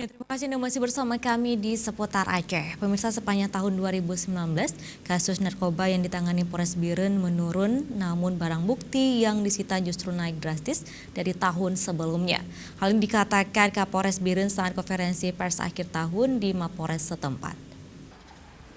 Ya, terima kasih Anda masih bersama kami di Seputar Aceh. Pemirsa, sepanjang tahun 2019, kasus narkoba yang ditangani Polres Biren menurun, namun barang bukti yang disita justru naik drastis dari tahun sebelumnya. Hal ini dikatakan Kapolres Biren saat konferensi pers akhir tahun di Mapolres setempat.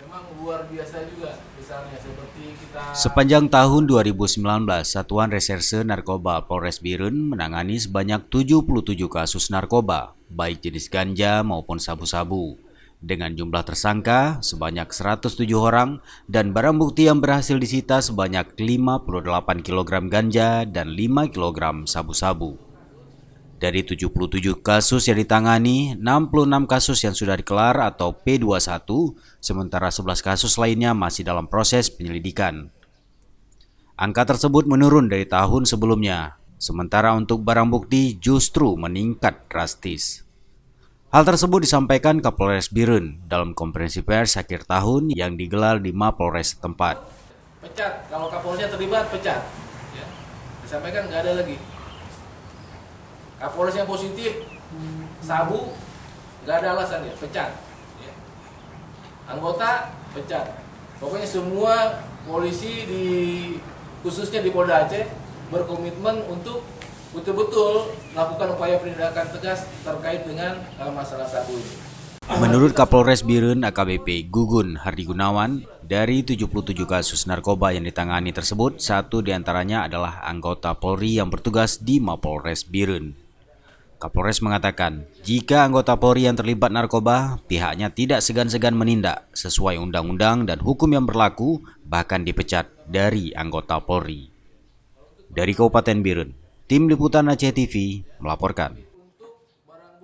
Memang luar biasa juga, misalnya seperti kita... Sepanjang tahun 2019, Satuan Reserse Narkoba Polres Biren menangani sebanyak 77 kasus narkoba, baik jenis ganja maupun sabu-sabu, dengan jumlah tersangka sebanyak 107 orang dan barang bukti yang berhasil disita sebanyak 58 kg ganja dan 5 kg sabu-sabu. Dari 77 kasus yang ditangani, 66 kasus yang sudah dikelar atau P21, sementara 11 kasus lainnya masih dalam proses penyelidikan. Angka tersebut menurun dari tahun sebelumnya, sementara untuk barang bukti justru meningkat drastis. Hal tersebut disampaikan Kapolres Biren dalam konferensi pers akhir tahun yang digelar di Mapolres setempat. Pecat, kalau Kapolresnya terlibat, pecat. Ya. Disampaikan nggak ada lagi. Kapolres yang positif, sabu, nggak ada alasan ya, pecat. Ya. Anggota, pecat. Pokoknya semua polisi khususnya di Polda Aceh berkomitmen untuk betul-betul melakukan upaya penindakan tegas terkait dengan masalah sabu ini. Menurut Kapolres Biren AKBP Gugun Hardi Gunawan, dari 77 kasus narkoba yang ditangani tersebut, 1 diantaranya adalah anggota Polri yang bertugas di Mapolres Biren. Kapolres mengatakan, jika anggota Polri yang terlibat narkoba, pihaknya tidak segan-segan menindak sesuai undang-undang dan hukum yang berlaku, bahkan dipecat dari anggota Polri. Dari Kabupaten Biren, Tim Liputan Aceh TV melaporkan.